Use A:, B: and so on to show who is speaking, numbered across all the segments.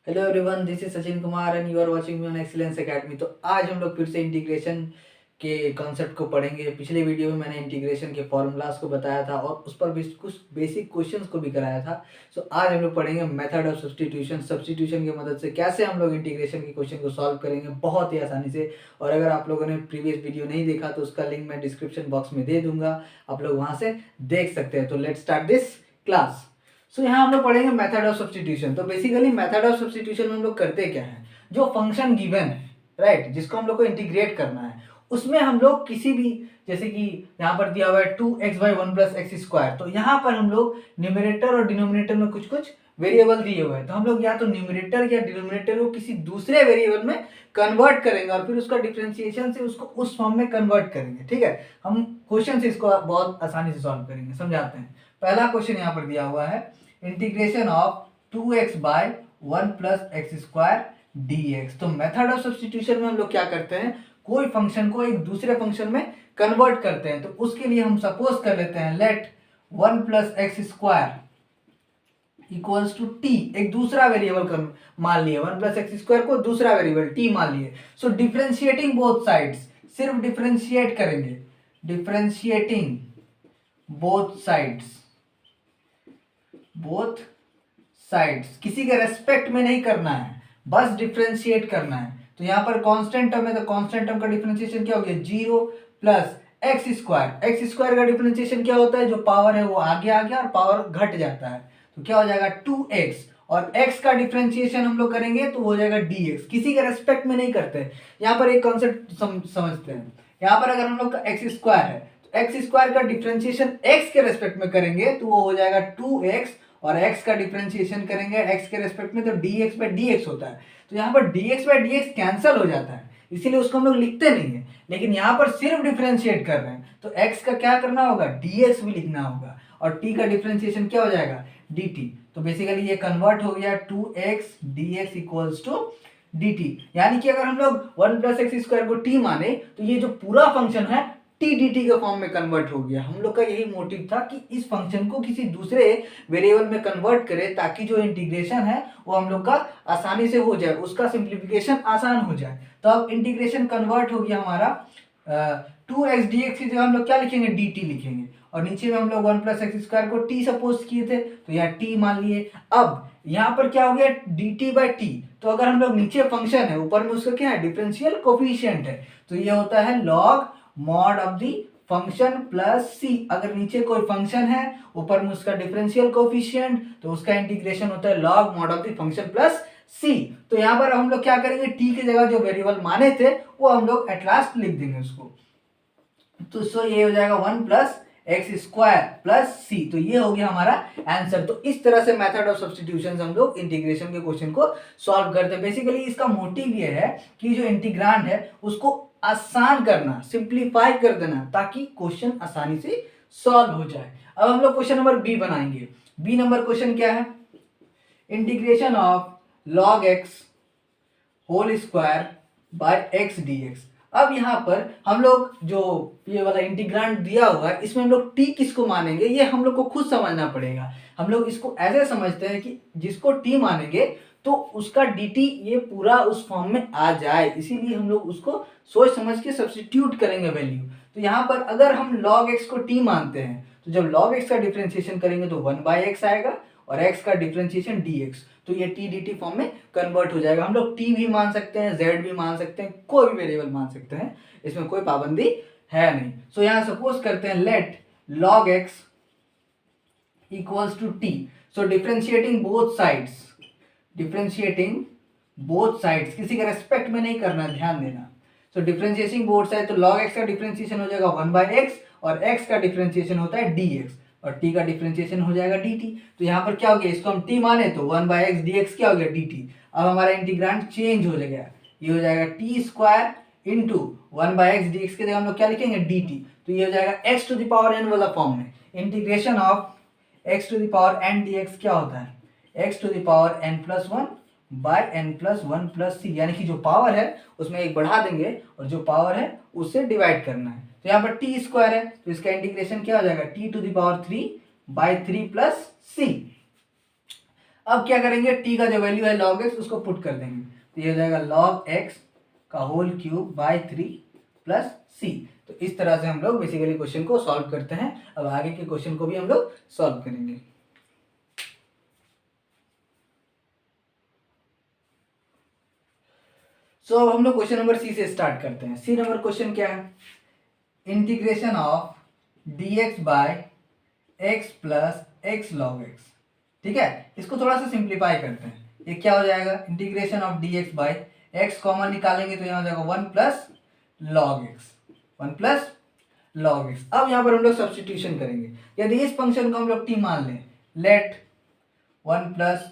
A: Hello everyone, this is Sachin Kumar and you are watching me on Excellence Academy. तो आज हम लोग फिर से इंटीग्रेशन के कॉन्सेप्ट को पढ़ेंगे। पिछले वीडियो में मैंने इंटीग्रेशन के फॉर्मूलाज को बताया था और उस पर भी कुछ बेसिक क्वेश्चंस को भी कराया था। सो आज हम लोग पढ़ेंगे मेथड ऑफ सब्स्टिट्यूशन। सब्स्टिट्यूशन की मदद से कैसे हम लोग इंटीग्रेशन के क्वेश्चन को सॉल्व करेंगे बहुत ही आसानी से। और अगर आप लोगों ने प्रीवियस वीडियो नहीं देखा तो उसका लिंक मैं डिस्क्रिप्शन बॉक्स में दे दूंगा, आप लोग वहाँ से देख सकते हैं। तो लेट्स स्टार्ट दिस क्लास। सो यहाँ हम लोग पढ़ेंगे मेथड ऑफ सब्स्टिट्यूशन। तो बेसिकली मेथड ऑफ सब्स्टिट्यूशन में हम लोग करते क्या है, जो फंक्शन गिवन है राइट, जिसको हम लोग को इंटीग्रेट करना है, उसमें हम लोग किसी भी, जैसे कि यहाँ पर दिया हुआ है 2x/1 + x², तो यहाँ पर हम लोग न्यूमरेटर और डिनोमिनेटर में कुछ कुछ वेरिएबल दिए हुए हैं, तो हम लोग या तो न्यूमरेटर या डिनोमिनेटर को किसी दूसरे वेरिएबल में कन्वर्ट करेंगे और फिर उसका डिफरेंशिएशन से उसको उस फॉर्म में कन्वर्ट करेंगे। ठीक है, हम क्वेश्चन से इसको बहुत आसानी से सॉल्व करेंगे। समझाते हैं। पहला क्वेश्चन यहाँ पर दिया हुआ है, integration of 2x/1 + x² dx। तो मेथड ऑफ सब्स्टिट्यूशन में हम लोग क्या करते हैं, कोई फंक्शन को एक दूसरे फंक्शन में कन्वर्ट करते हैं। तो उसके लिए हम सपोज कर लेते हैं, late 1 + x² equals to t, एक दूसरा वेरिएबल मान लिए, 1 + x² को दूसरा वेरिएबल t मान लिए। सो डिफरेंशिएटिंग बोथ साइड्स, सिर्फ डिफरेंशिएट करेंगे, differentiating both sides, both sides, किसी के रेस्पेक्ट में नहीं करना है, बस डिफरेंशिएट करना है। तो यहाँ पर कांस्टेंट टर्म है, तो कांस्टेंट टर्म का डिफरेंशिएशन क्या हो गया, 0 + x²। x² का डिफरेंशिएशन क्या होता है, जो पावर है वो आगे आ गया और पावर घट जाता है, तो क्या हो जाएगा 2x। और x का डिफरेंशिएशन हम लोग करेंगे तो हो जाएगा dx, किसी के रेस्पेक्ट में नहीं करते। यहाँ पर एक कॉन्सेप्ट समझते हैं। यहाँ पर अगर हम लोग का x² है, तो x² का डिफरेंशिएशन x के रेस्पेक्ट में करेंगे तो वो हो जाएगा 2x, और x का डिफरेंशिएशन करेंगे x के रेस्पेक्ट में तो dx/dx होता है। तो यहाँ पर dx/dx कैंसिल हो जाता है, इसीलिए उसको हम लोग लिखते नहीं है, लेकिन यहाँ पर सिर्फ डिफरेंशिएट कर रहे हैं। तो x का क्या करना होगा, dx भी लिखना होगा, और t का डिफरेंशिएशन क्या हो जाएगा, dt। तो बेसिकली ये कन्वर्ट हो गया 2x dx equals to dt। यानी कि अगर हम लोग 1 + x² को t माने तो ये जो पूरा फंक्शन है t dt के फॉर्म में कन्वर्ट हो गया। हम लोग का यही मोटिव था कि इस फंक्शन को किसी दूसरे वेरिएबल में कन्वर्ट करें, ताकि जो इंटीग्रेशन है वो हम लोग का आसानी से हो जाए, उसका सिंप्लीफिकेशन आसान हो जाए। तो अब इंटीग्रेशन कन्वर्ट हो गया हमारा 2x dx की जगह हम लोग क्या लिखेंगे, dt लिखेंगे, और नीचे में हम लोग 1 + x² को t सपोज किए थे तो यहाँ t मान लिए। अब यहाँ पर क्या हो गया, dt/t। तो अगर हम लोग, नीचे फंक्शन है, ऊपर में उसका क्या है, डिफरेंशियल कोफिशिएंट है, तो ये होता है log mod of the function plus c। अगर नीचे कोई फंक्शन है, ऊपर में उसका डिफरेंशियल कोफिशिएंट, तो उसका इंटीग्रेशन होता है log mod of the function plus c। तो यहाँ पर हम लोग क्या करेंगे, t की जगह जो वेरिएबल माने थे वो हम लोग एट लास्ट लिख देंगे उसको। तो सो ये हो जाएगा 1 + x² + c। तो ये हो गया हमारा आंसर। तो इस तरह से मेथड ऑफ सब्स्टिट्यूशन हम लोग इंटीग्रेशन के क्वेश्चन को सॉल्व करते हैं। बेसिकली इसका मोटिव ये है कि जो इंटीग्रांड है उसको आसान करना, सिंप्लीफाई कर देना, ताकि क्वेश्चन आसानी से सॉल्व हो जाए। अब हम लोग क्वेश्चन नंबर बी बनाएंगे। बी नंबर क्वेश्चन क्या है, integration of log x whole square by x dx। अब यहाँ पर हम लोग जो ये वाला इंटीग्रांड दिया हुआ है, इसमें हम लोग t किसको मानेंगे ये हम लोग को खुद समझना पड़ेगा। हम लोग इसको ऐसे समझते हैं कि जिसको t मानेंगे तो उसका dt ये पूरा उस फॉर्म में आ जाए, इसीलिए हम लोग उसको सोच समझ के सब्स्टिट्यूट करेंगे वैल्यू। तो यहाँ पर अगर हम log x को t मानते हैं, तो जब log x का डिफरेंशिएशन करेंगे तो 1/x आएगा, और x का डिफरेंशिएशन dx, तो ये t dt फॉर्म में कन्वर्ट हो जाएगा। हम लोग t भी मान सकते हैं, z भी मान सकते हैं, कोई भी वेरिएबल मान सकते हैं, इसमें कोई पाबंदी है नहीं। सो यहाँ सपोज करते हैं, let log x equals to t। So differentiating both sides, differentiating both sides, किसी का रेस्पेक्ट में नहीं करना, ध्यान देना। सो डिफरेंशिएटिंग बोथ साइड, तो log x का डिफरेंशिएशन हो जाएगा 1/x, और x का डिफरेंशिएशन होता है dx, और t का डिफरेंशिएशन हो जाएगा dt। तो यहाँ पर क्या हो गया, इसको हम t माने तो 1/x dx क्या हो गया, dt। अब हमारा इंटीग्रांड चेंज हो जाएगा, ये हो जाएगा t² इंटू 1/x dx के जगह हम लोग क्या लिखेंगे, dt। तो ये हो जाएगा x⁴n वाला फॉर्म में। इंटीग्रेशन ऑफ x⁴n dx क्या होता है, x⁴n+1 बाय n+1 + c, यानी कि जो पावर है उसमें एक बढ़ा देंगे और जो पावर है उससे डिवाइड करना है। तो यहाँ पर t² है, तो इसका इंटीग्रेशन क्या हो जाएगा, t⁴ by 3 + c। अब क्या करेंगे, टी का जो वैल्यू है log x उसको पुट कर देंगे, तो ये हो जाएगा log x का होल क्यूब बाई 3 प्लस सी। तो इस तरह से हम लोग बेसिकली क्वेश्चन को सॉल्व करते हैं। अब आगे के क्वेश्चन को भी हम लोग सॉल्व करेंगे। अब हम लोग क्वेश्चन नंबर सी से स्टार्ट करते हैं। सी नंबर क्वेश्चन क्या है, integration of dx by x plus x log x. ठीक है, इसको थोड़ा सा सिंप्लीफाई करते हैं। ये क्या हो जाएगा, integration of dx by x common निकालेंगे तो यहाँ हो जाएगा 1 plus log x, 1 plus log x. अब यहाँ पर हम लोग सब्सटीट्यूशन करेंगे। यदि इस फंक्शन को हम लोग t मान लें, let 1 plus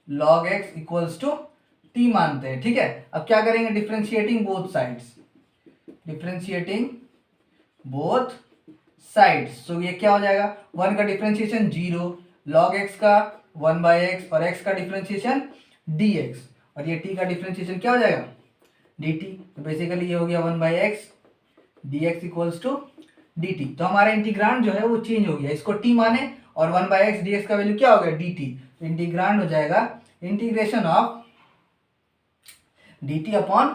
A: log x equals to t मानते हैं। ठीक है, अब क्या करेंगे, differentiating both sides, differentiating both sides. तो ये क्या हो जाएगा, 1 का डिफ्रेंशिएशन 0, log x का 1/x और x का डिफ्रेंशिएशन dx, और ये t का डिफ्रेंशिएशन क्या हो जाएगा dt। तो बेसिकली ये हो गया 1/x dx equals to dt। तो हमारा इंटीग्रांड जो है वो चेंज हो गया, इसको t माने और 1/x dx का वैल्यू क्या हो गया dt। तो इंटीग्रांड हो जाएगा integration of dt upon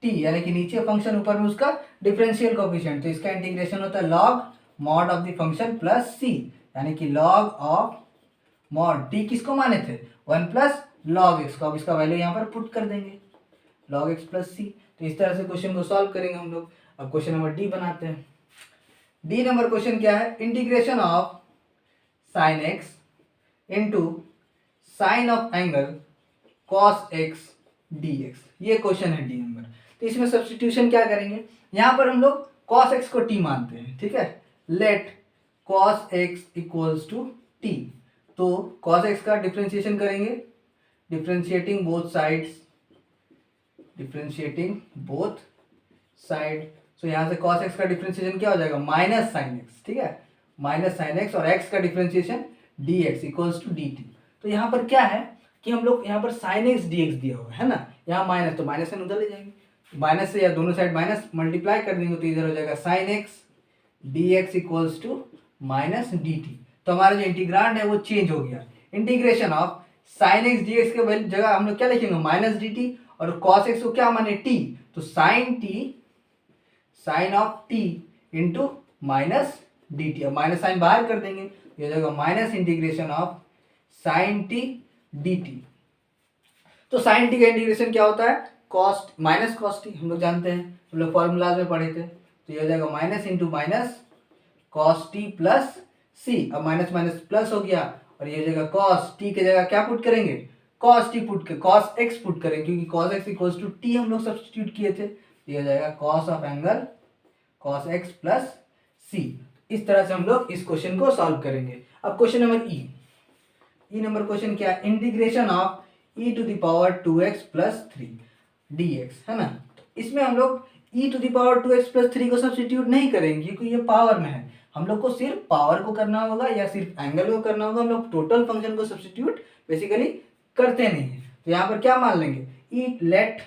A: t, यानी कि नीचे फंक्शन ऊपर में उसका डिफरेंशियल कोएफिशिएंट, तो इसका इंटीग्रेशन होता है log mod of the function plus c, यानी कि log ऑफ मॉड t किसको माने थे 1 प्लस log x को। अब इसका वैल्यू यहाँ पर पुट कर देंगे log x प्लस c। तो इस तरह से क्वेश्चन को सॉल्व करेंगे हम लोग। अब क्वेश्चन नंबर डी बनाते हैं। डी नंबर क्वेश्चन क्या है, integration of sign x into sine of angle cos x dx, ये क्वेश्चन है डी नंबर। तो इसमें सब्स्टिट्यूशन क्या करेंगे, यहाँ पर हम लोग cos x को t मानते हैं। ठीक है, let cos x equals to t। तो cos x का डिफ्रेंशिएशन करेंगे, differentiating both sides, differentiating both side. So यहाँ से cos x का डिफ्रेंशिएशन क्या हो जाएगा, माइनस साइन x। ठीक है, माइनस साइन x, और x का differentiation dx equals to dt। तो यहाँ पर क्या है कि हम लोग यहाँ पर साइन एक्स डी एक्स दिया हुआ है ना, यहाँ माइनस, तो माइनस से उधर ले जाएंगे, माइनस से या दोनों साइड माइनस मल्टीप्लाई कर देंगे, तो इधर हो जाएगा sine x d x equals to minus d t. तो हमारा जो इंटीग्रांड है वो चेंज हो गया। Integration of sine x d x के जगह हम लोग क्या लिखेंगे, माइनस डी टी, और कॉस एक्स को क्या माने टी, तो sine t, sine of t into minus d t. अब माइनस साइन बाहर कर देंगे, ये हो जाएगा minus integration of sine t d t. तो साइन टी का इंटीग्रेशन क्या होता है, कॉस्ट माइनस कॉस टी, हम लोग जानते हैं, हम लोग फॉर्मूलाज में पढ़े थे। तो ये हो जाएगा minus into minus cos T plus C. अब माइनस माइनस प्लस हो गया, और ये हो जाएगा कॉस टी की जगह क्या पुट करेंगे, कॉस टी पुट कर कॉस एक्स पुट करेंगे, क्योंकि cos X equals to T हम लोग सब्सटीट्यूट किए थे। ये हो जाएगा cos of angle cos X plus C. इस तरह से हम लोग इस क्वेश्चन को सॉल्व करेंगे। अब question number E number question क्या है, integration of e to the power 2x plus 3 dx, है ना। तो इसमें हम लोग e to the power 2x plus 3 को सब्स्टिट्यूट नहीं करेंगे, क्योंकि ये पावर में है। हम लोग को सिर्फ पावर को करना होगा या सिर्फ एंगल को करना होगा, हम लोग टोटल फंक्शन को सब्स्टिट्यूट बेसिकली करते नहीं है। तो यहाँ पर क्या मान लेंगे, ई लेट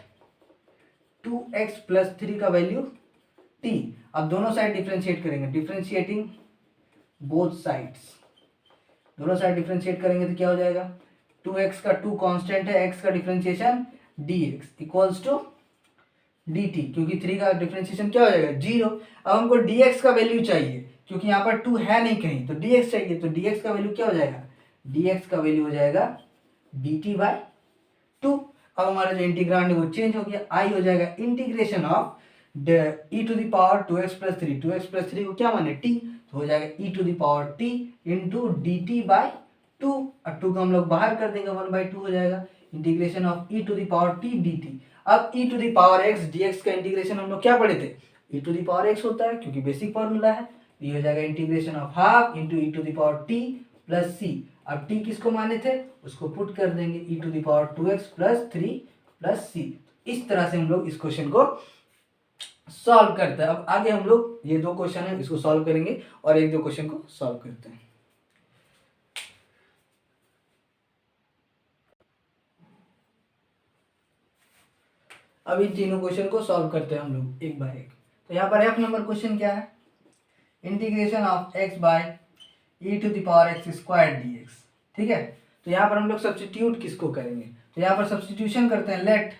A: 2x प्लस 3 का वैल्यू t। अब दोनों साइड डिफ्रेंशिएट करेंगे, डिफ्रेंशिएटिंग बोथ साइड्स, दोनों साइड डिफ्रेंशिएट करेंगे तो क्या हो जाएगा, 2x का 2 कांस्टेंट है, x का differentiation dx equals to dt, क्योंकि 3 का डिफ्रेंशिएशन क्या हो जाएगा 0। अब हमको dx का वैल्यू चाहिए, क्योंकि यहाँ पर 2 है नहीं कहीं, तो dx चाहिए। तो dx का वैल्यू क्या हो जाएगा, dx का वैल्यू हो जाएगा dt बाय 2। अब हमारा जो इंटीग्रांड है वो चेंज हो गया, आई हो जाएगा integration of e to the power 2x plus 3, 2x plus 3 को क्या माने t, तो हो जाएगा e to the power t into d t by 2, और 2 को हम लोग बाहर कर देंगे, 1/2 हो जाएगा integration of e to the power t dt। अब e to the power x dx का इंटीग्रेशन हम लोग क्या पढ़े थे, e to the power x होता है, क्योंकि बेसिक फॉर्मूला है। ये हो जाएगा integration of half into e to the power t plus c। अब t किसको माने थे, उसको पुट कर देंगे, e to the power 2x plus 3 plus c। इस तरह से हम लोग इस क्वेश्चन को सॉल्व करते हैं। अब आगे हम लोग ये 2 क्वेश्चन है इसको सॉल्व करेंगे और 1-2 क्वेश्चन को सॉल्व करते हैं। अब इन तीनों क्वेश्चन को सॉल्व करते हैं हम लोग एक बाय एक। तो यहाँ पर एफ नंबर क्वेश्चन क्या है, integration of x by e to the power x square dx। ठीक है, तो यहाँ पर हम लोग सब्स्टिट्यूट किसको करेंगे, तो यहाँ पर सब्स्टिट्यूशन करते हैं, लेट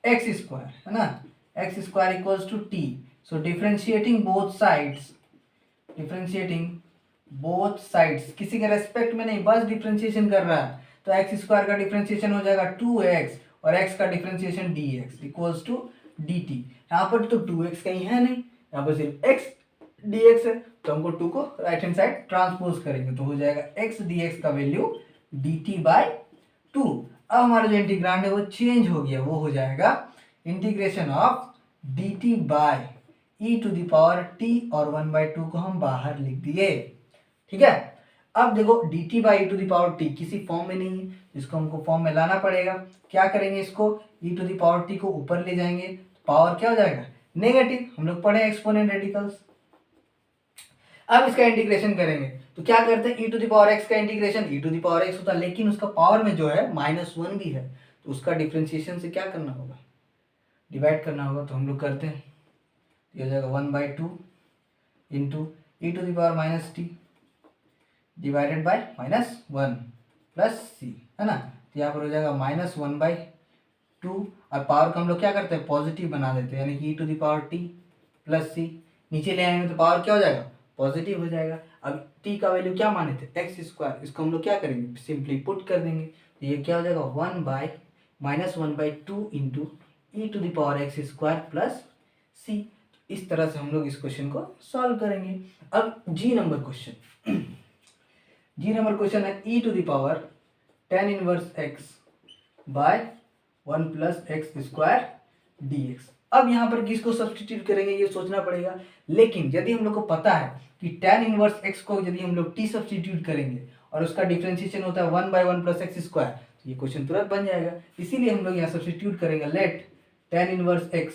A: एक्स स्क्वायर, है ना, x square equals to t. So differentiating both sides, differentiating both sides, किसी के रेस्पेक्ट में नहीं, बस डिफ्रेंशिएशन कर रहा है, तो एक्स स्क्वायर का डिफ्रेंशिएशन हो जाएगा 2x और x का differentiation dx equals to dt। यहाँ पर तो 2x कहीं है नहीं, यहाँ पर सिर्फ x dx है, तो हमको 2 को राइट हैंड साइड ट्रांसपोज करेंगे, तो हो जाएगा x dx का वैल्यू dt बाय 2। अब हमारा जो इंटीग्रांड है वो चेंज हो गया, वो हो जाएगा integration of dt by e to the power t, और 1/2 को हम बाहर लिख दिए, ठीक है। अब देखो dt by e to the power t किसी फॉर्म में नहीं है, इसको हमको फॉर्म में लाना पड़ेगा। क्या करेंगे, इसको e to the power t को ऊपर ले जाएंगे, पावर क्या हो जाएगा, नेगेटिव, हम लोग पढ़े एक्सपोनेंट रेडिकल्स। अब इसका इंटीग्रेशन करेंगे, तो क्या करते हैं, e to the power x का integration e to the power x होता है, लेकिन उसका पावर में जो है -1 भी है, तो उसका डिफ्रेंशिएशन से क्या करना होगा, डिवाइड करना होगा, तो हम लोग करते हैं, ये हो जाएगा 1/2 into e to the power -t divided by -1 plus c, है ना, तो यहाँ पर हो जाएगा -1/2, और पावर को हम लोग क्या करते हैं, पॉजिटिव बना देते हैं, यानी कि e to the power t plus c, नीचे ले आएंगे तो पावर क्या हो जाएगा, पॉजिटिव हो जाएगा। अब t का वैल्यू क्या माने थे, एक्स स्क्वायर, इसको हम लोग क्या करेंगे, सिंपली पुट कर देंगे, तो ये क्या हो जाएगा, -1/2 into E to the power x square plus c। इस तरह से हम लोग इस क्वेश्चन को सॉल्व करेंगे। अब G number question, G number question है e to the power tan inverse x by 1 plus x square dx। अब यहाँ पर किसको सब्स्टिट्यूट करेंगे ये सोचना पड़ेगा, लेकिन यदि हम लोग को पता है कि tan इनवर्स x को यदि हम लोग t सब्स्टिट्यूट करेंगे और उसका डिफरेंशिएशन होता है 1/1 प्लस एक्स स्क्वायर, तो ये क्वेश्चन तुरंत बन जाएगा। इसीलिए हम लोग यहाँ सब्स्टिट्यूट करेंगे, let tan inverse x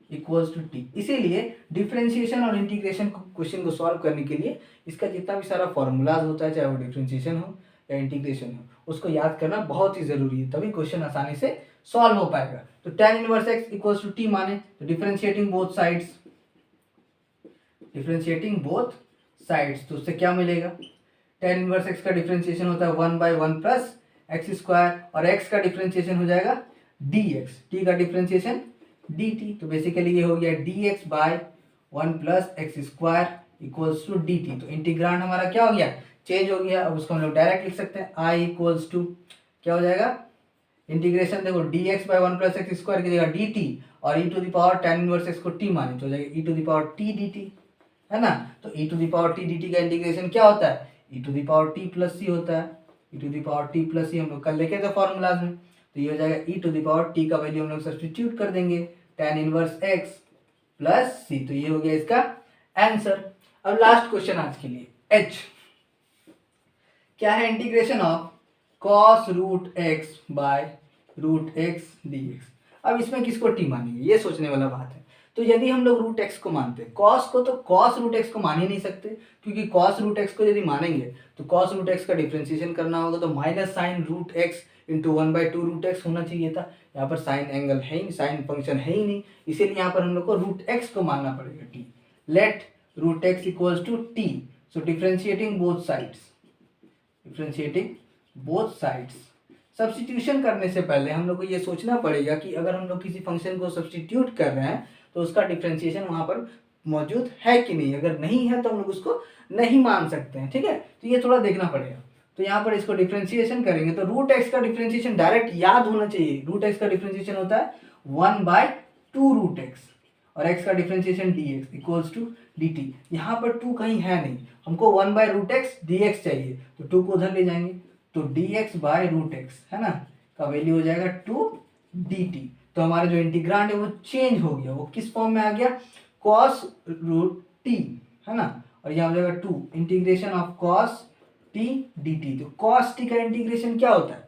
A: equals to t. इसीलिए डिफरेंशिएशन और इंटीग्रेशन क्वेश्चन को सॉल्व करने के लिए इसका जितना भी सारा फॉर्मूलाज होता है, चाहे वो डिफरेंशिएशन हो या इंटीग्रेशन हो, उसको याद करना बहुत ही जरूरी है, तभी क्वेश्चन आसानी से सॉल्व हो पाएगा। तो tan inverse x equals to t माने तो differentiating both sides, differentiating both sides, तो उससे क्या मिलेगा, tan इनवर्स x का डिफरेंशिएशन होता है 1/1 प्लस एक्स स्क्वायर, और x का डिफरेंशिएशन हो जाएगा dx, t का डिफरेंशिएशन dt, तो बेसिकली ये हो गया dx by 1 plus x square equals to dt। तो इंटीग्रांड हमारा क्या हो गया, चेंज हो गया। अब उसको हम लोग डायरेक्ट लिख सकते हैं, i इक्वल्स टू क्या हो जाएगा, इंटीग्रेशन देखो dx by 1 plus x square की जगह dt, और e to the power tan inverse x को t माने तो हो जाएगा e to the power t dt, है ना। तो e to the power t dt का इंटीग्रेशन क्या होता है, e to the power t plus c होता है, e to the power t plus c हम लोग कल देखे थे फॉर्मूलाज में, तो ये हो जाएगा e to the power t का वैल्यू हम लोग सब्स्टिट्यूट कर देंगे, tan inverse x plus c, तो ये हो गया इसका आंसर। अब लास्ट क्वेश्चन आज के लिए, h क्या है, integration of cos root x by root x dx। अब इसमें किसको t मानेंगे ये सोचने वाला बात है। तो यदि हम लोग रूट x को मानते हैं, cos को, तो cos रूट x को मान ही नहीं सकते, क्योंकि cos रूट x को यदि मानेंगे तो cos रूट x का डिफरेंशिएशन करना होगा, तो minus sine root x into 1/2 root x होना चाहिए था। यहाँ पर साइन एंगल है ही, साइन फंक्शन है ही नहीं, इसीलिए यहाँ पर हम लोग को रूट x को मानना पड़ेगा t। Let root x equals to t, so differentiating both sides, differentiating both sides. Substitution करने से पहले हम लोग को ये सोचना पड़ेगा कि अगर हम लोग किसी फंक्शन को सब्स्टिट्यूट कर रहे हैं तो उसका डिफरेंशिएशन वहाँ पर मौजूद है कि नहीं, अगर नहीं है तो हम लोग उसको नहीं मान सकते हैं, ठीक है। तो ये थोड़ा देखना पड़ेगा। तो यहाँ पर इसको डिफरेंशिएशन करेंगे तो रूट एक्स का डिफरेंशिएशन डायरेक्ट याद होना चाहिए, रूट एक्स का डिफरेंशिएशन होता है 1/2 रूट एक्स, और x का differentiation dx equals to dt। यहाँ पर 2 कहीं है नहीं, हमको 1/√x dx चाहिए, तो 2 को उधर ले जाएंगे, तो dx बाय रूट एक्स, है ना, का वैल्यू हो जाएगा 2 dt। तो हमारा जो इंटीग्रांड है वो चेंज हो गया, वो किस फॉर्म में आ गया, cos रूट t, है ना, और यहाँ हो जाएगा 2 integration of cos t dt। तो cos t का इंटीग्रेशन क्या होता है,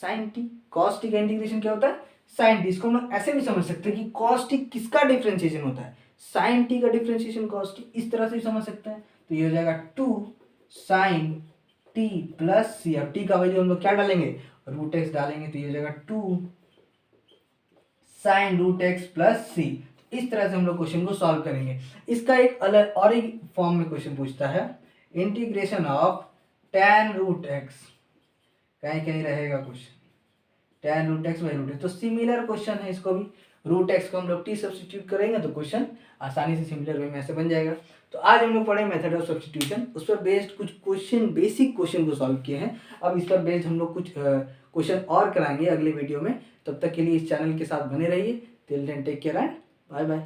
A: sin t, cos t का इंटीग्रेशन क्या होता है, sin t। इसको हम लोग ऐसे भी समझ सकते हैं कि cos t किसका डिफरेंशिएशन होता है, sin t का डिफरेंशिएशन cos t, इस तरह से भी समझ सकते हैं। तो ये हो जाएगा 2 sin t प्लस c। अब t का वैल्यू हम लोग क्या डालेंगे, रूट एक्स डालेंगे, तो ये हो जाएगा 2 sin root x plus c। इस तरह से हम लोग क्वेश्चन को सॉल्व करेंगे। इसका एक अलग और एक फॉर्म में क्वेश्चन पूछता है, integration of tan root x कहीं कहीं रहेगा question tan root x by root x. तो सिमिलर क्वेश्चन है, इसको भी रूट एक्स को हम लोग टी सब्सटीट्यूट करेंगे तो क्वेश्चन आसानी से सिमिलर वे में ऐसे बन जाएगा। तो आज हम लोग पढ़े मेथड ऑफ सब्सटीट्यूशन, उस पर बेस्ड कुछ क्वेश्चन, बेसिक क्वेश्चन को सॉल्व किए हैं। अब इस पर बेस्ड हम लोग कुछ क्वेश्चन और कराएंगे अगले वीडियो में। तब तक के लिए इस चैनल के साथ बने रहिए। Till then take care and bye bye.